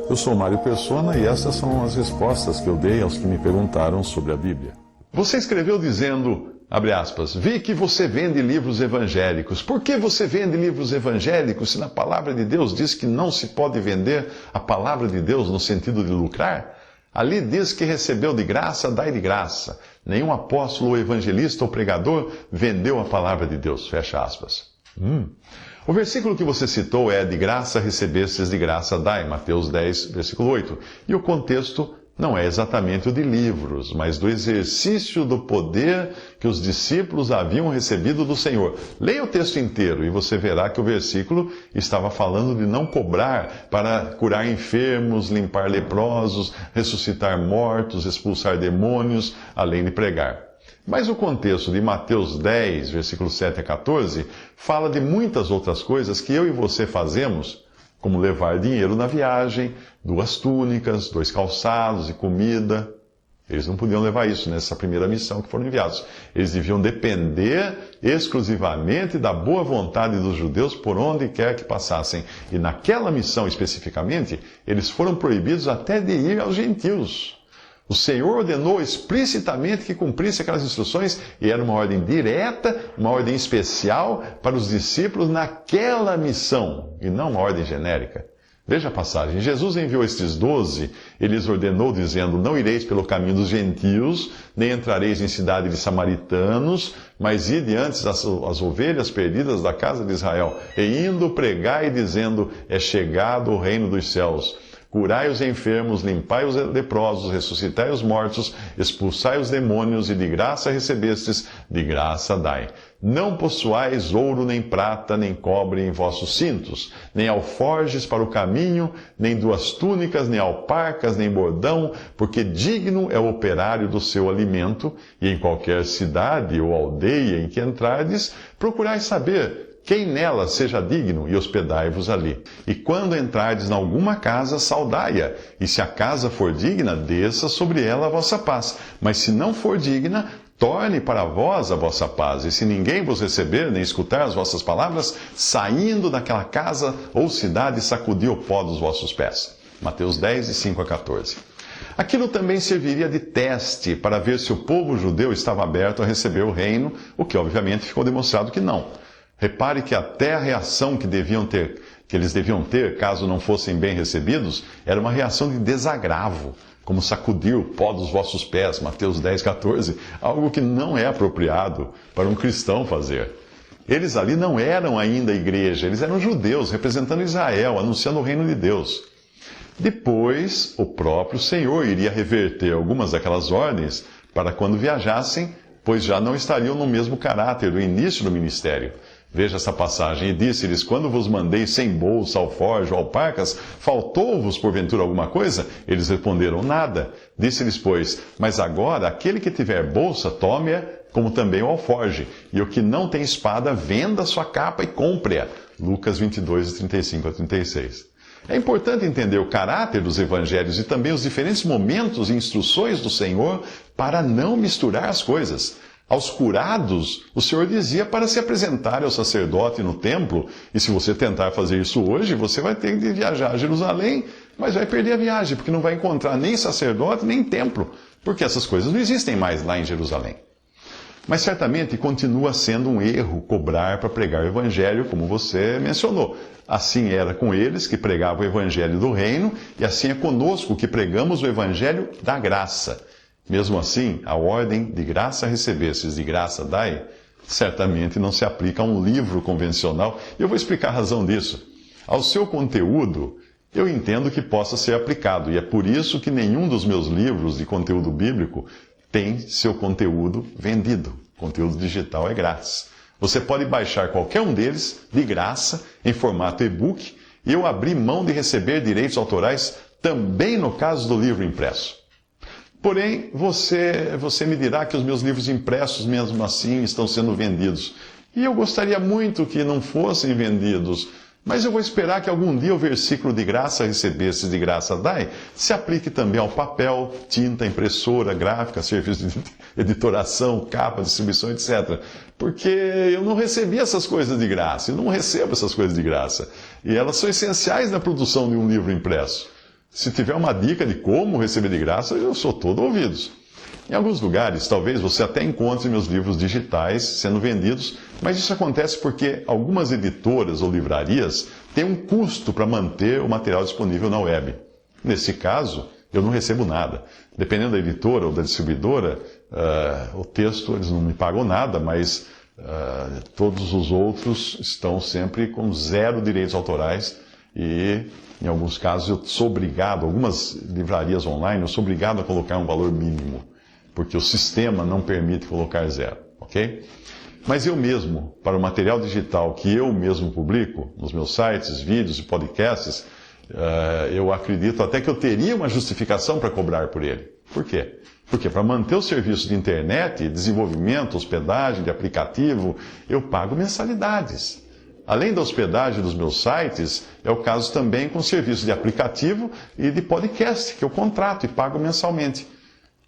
Eu sou Mário Persona e essas são as respostas que eu dei aos que me perguntaram sobre a Bíblia. Você escreveu dizendo, abre aspas, vi que você vende livros evangélicos. Por que você vende livros evangélicos se na palavra de Deus diz que não se pode vender a palavra de Deus no sentido de lucrar? Ali diz que recebeu de graça, dai de graça. Nenhum apóstolo, ou evangelista ou pregador vendeu a palavra de Deus. Fecha aspas. O versículo que você citou é de graça recebestes, de graça dai, Mateus 10, versículo 8. E o contexto não é exatamente o de livros, mas do exercício do poder que os discípulos haviam recebido do Senhor. Leia o texto inteiro e você verá que o versículo estava falando de não cobrar para curar enfermos, limpar leprosos, ressuscitar mortos, expulsar demônios, além de pregar. Mas o contexto de Mateus 10, versículos 7 a 14, fala de muitas outras coisas que eu e você fazemos, como levar dinheiro na viagem, 2 túnicas, 2 calçados e comida. Eles não podiam levar isso nessa primeira missão que foram enviados. Eles deviam depender exclusivamente da boa vontade dos judeus por onde quer que passassem. E naquela missão especificamente, eles foram proibidos até de ir aos gentios. O Senhor ordenou explicitamente que cumprisse aquelas instruções e era uma ordem direta, uma ordem especial para os discípulos naquela missão e não uma ordem genérica. Veja a passagem. Jesus enviou estes 12, ele lhes ordenou dizendo, não ireis pelo caminho dos gentios, nem entrareis em cidade de samaritanos, mas ide antes as ovelhas perdidas da casa de Israel, e indo pregai dizendo, é chegado o reino dos céus. Curai os enfermos, limpai os leprosos, ressuscitai os mortos, expulsai os demônios, e de graça recebestes, de graça dai. Não possuais ouro, nem prata, nem cobre em vossos cintos, nem alforjes para o caminho, nem 2 túnicas, nem alparcas, nem bordão, porque digno é o operário do seu alimento, e em qualquer cidade ou aldeia em que entrardes, procurai saber quem nela seja digno, e hospedai-vos ali. E quando entrardes em alguma casa, saudai-a, e se a casa for digna, desça sobre ela a vossa paz. Mas se não for digna, torne para vós a vossa paz. E se ninguém vos receber, nem escutar as vossas palavras, saindo daquela casa ou cidade, sacudi o pó dos vossos pés. Mateus 10, de 5 a 14. Aquilo também serviria de teste para ver se o povo judeu estava aberto a receber o reino, o que obviamente ficou demonstrado que não. Repare que até a reação que eles deviam ter, caso não fossem bem recebidos, era uma reação de desagravo, como sacudir o pó dos vossos pés, Mateus 10, 14, algo que não é apropriado para um cristão fazer. Eles ali não eram ainda igreja, eles eram judeus, representando Israel, anunciando o reino de Deus. Depois, o próprio Senhor iria reverter algumas daquelas ordens para quando viajassem, pois já não estariam no mesmo caráter do início do ministério. Veja essa passagem. E disse-lhes, quando vos mandei sem bolsa, alforje ou alparcas, faltou-vos porventura alguma coisa? Eles responderam, nada. Disse-lhes, pois, mas agora aquele que tiver bolsa, tome-a, como também o alforje. E o que não tem espada, venda a sua capa e compre-a. Lucas 22, 35 a 36. É importante entender o caráter dos evangelhos e também os diferentes momentos e instruções do Senhor para não misturar as coisas. Aos curados, o Senhor dizia para se apresentar ao sacerdote no templo, e se você tentar fazer isso hoje, você vai ter que viajar a Jerusalém, mas vai perder a viagem, porque não vai encontrar nem sacerdote, nem templo, porque essas coisas não existem mais lá em Jerusalém. Mas certamente continua sendo um erro cobrar para pregar o evangelho, como você mencionou. Assim era com eles que pregavam o evangelho do reino, e assim é conosco que pregamos o evangelho da graça. Mesmo assim, a ordem de graça recebestes, de graça dai, certamente não se aplica a um livro convencional. E eu vou explicar a razão disso. Ao seu conteúdo, eu entendo que possa ser aplicado, e é por isso que nenhum dos meus livros de conteúdo bíblico tem seu conteúdo vendido. Conteúdo digital é grátis. Você pode baixar qualquer um deles, de graça, em formato e-book, e eu abri mão de receber direitos autorais também no caso do livro impresso. Porém, você me dirá que os meus livros impressos, mesmo assim, estão sendo vendidos. E eu gostaria muito que não fossem vendidos, Mas eu vou esperar que algum dia o versículo de graça recebesse de graça dai se aplique também ao papel, tinta, impressora, gráfica, serviço de editoração, capa, distribuição, etc. Porque eu não recebi essas coisas de graça, eu não recebo essas coisas de graça. E elas são essenciais na produção de um livro impresso. Se tiver uma dica de como receber de graça, eu sou todo ouvidos. Em alguns lugares, talvez você até encontre meus livros digitais sendo vendidos, mas isso acontece porque algumas editoras ou livrarias têm um custo para manter o material disponível na web. Nesse caso, eu não recebo nada. Dependendo da editora ou da distribuidora, o texto eles não me pagam nada, mas todos os outros estão sempre com 0 direitos autorais e, em alguns casos, eu sou obrigado, algumas livrarias online, eu sou obrigado a colocar um valor mínimo, porque o sistema não permite colocar 0, ok? Mas eu mesmo, para o material digital que eu mesmo publico, nos meus sites, vídeos e podcasts, eu acredito até que eu teria uma justificação para cobrar por ele. Por quê? Porque para manter o serviço de internet, desenvolvimento, hospedagem de aplicativo, eu pago mensalidades. Além da hospedagem dos meus sites, é o caso também com serviço de aplicativo e de podcast, que eu contrato e pago mensalmente.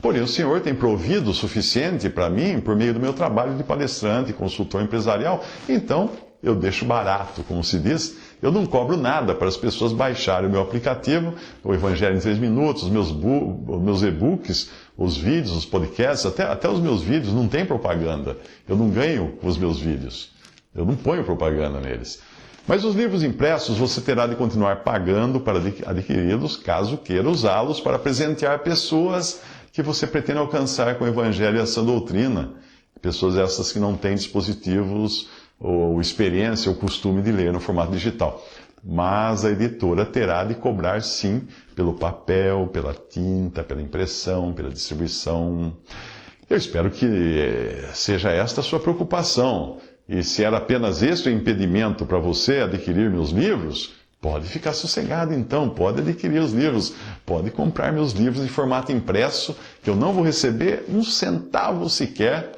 Porém, o Senhor tem provido o suficiente para mim por meio do meu trabalho de palestrante, consultor empresarial. Então, eu deixo barato, como se diz. Eu não cobro nada para as pessoas baixarem o meu aplicativo, o Evangelho em 3 minutos, os meus e-books, os vídeos, os podcasts, até os meus vídeos não tem propaganda. Eu não ganho com os meus vídeos. Eu não ponho propaganda neles. Mas os livros impressos você terá de continuar pagando para adquiri-los, caso queira usá-los para presentear pessoas que você pretende alcançar com o Evangelho e a sã doutrina. Pessoas essas que não têm dispositivos ou experiência ou costume de ler no formato digital. Mas a editora terá de cobrar, sim, pelo papel, pela tinta, pela impressão, pela distribuição. Eu espero que seja esta a sua preocupação. E se era apenas este o impedimento para você adquirir meus livros, pode ficar sossegado então, pode adquirir os livros, pode comprar meus livros em formato impresso, que eu não vou receber um centavo sequer,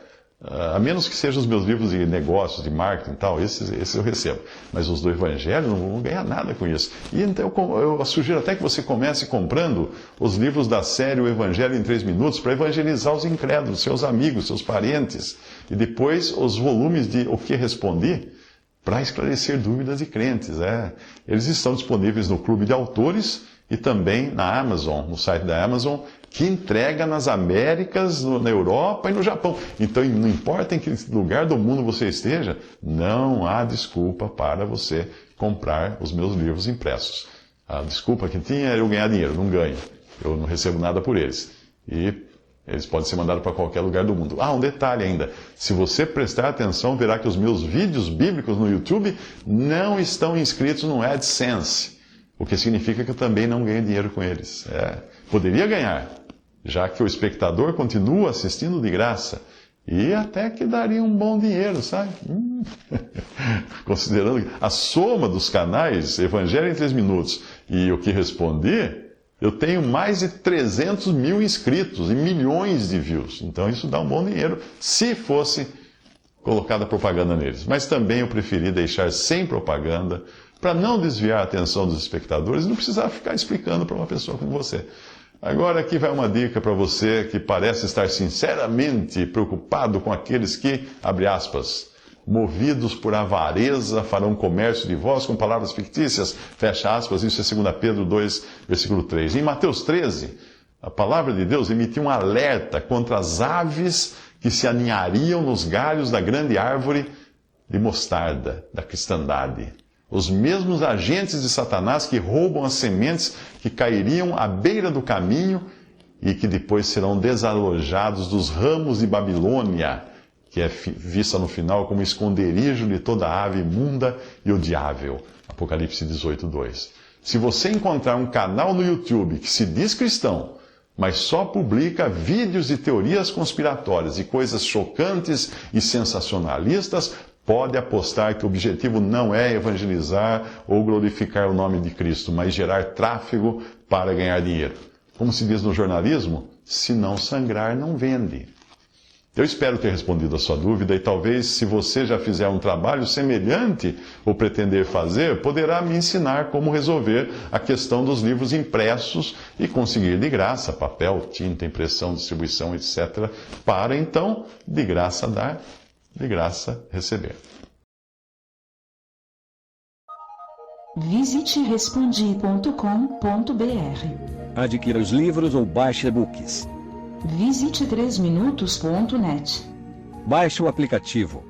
a menos que sejam os meus livros de negócios, de marketing e tal, esses eu recebo. Mas os do Evangelho não vão ganhar nada com isso. E então eu sugiro até que você comece comprando os livros da série O Evangelho em 3 minutos para evangelizar os incrédulos, seus amigos, seus parentes. E depois os volumes de O que Respondi, para esclarecer dúvidas de crentes. Eles estão disponíveis no Clube de Autores e também na Amazon, no site da Amazon, que entrega nas Américas, na Europa e no Japão. Então, não importa em que lugar do mundo você esteja, não há desculpa para você comprar os meus livros impressos. A desculpa que tinha era eu ganhar dinheiro. Não ganho. Eu não recebo nada por eles. E eles podem ser mandados para qualquer lugar do mundo. Um detalhe ainda. Se você prestar atenção, verá que os meus vídeos bíblicos no YouTube não estão inscritos no AdSense. O que significa que eu também não ganho dinheiro com eles. Poderia ganhar, já que o espectador continua assistindo de graça. E até que daria um bom dinheiro, sabe? Considerando a soma dos canais, Evangelho em 3 minutos e O que Respondi, eu tenho mais de 300 mil inscritos e milhões de views. Então isso dá um bom dinheiro se fosse colocada propaganda neles. Mas também eu preferi deixar sem propaganda para não desviar a atenção dos espectadores e não precisar ficar explicando para uma pessoa como você. Agora aqui vai uma dica para você que parece estar sinceramente preocupado com aqueles que, abre aspas, movidos por avareza farão comércio de vós com palavras fictícias, fecha aspas, isso é 2 Pedro 2, versículo 3. Em Mateus 13, a palavra de Deus emitiu um alerta contra as aves que se aninhariam nos galhos da grande árvore de mostarda, da cristandade. Os mesmos agentes de Satanás que roubam as sementes que cairiam à beira do caminho e que depois serão desalojados dos ramos de Babilônia, que é vista no final como esconderijo de toda ave imunda e odiável. Apocalipse 18, 2. Se você encontrar um canal no YouTube que se diz cristão, mas só publica vídeos de teorias conspiratórias e coisas chocantes e sensacionalistas, pode apostar que o objetivo não é evangelizar ou glorificar o nome de Cristo, mas gerar tráfego para ganhar dinheiro. Como se diz no jornalismo, se não sangrar, não vende. Eu espero ter respondido a sua dúvida e talvez, se você já fizer um trabalho semelhante ou pretender fazer, poderá me ensinar como resolver a questão dos livros impressos e conseguir de graça papel, tinta, impressão, distribuição, etc., para então, de graça dar, de graça receber. Visite respondi.com.br. Adquira os livros ou baixe e-books. Visite 3minutos.net. Baixe o aplicativo.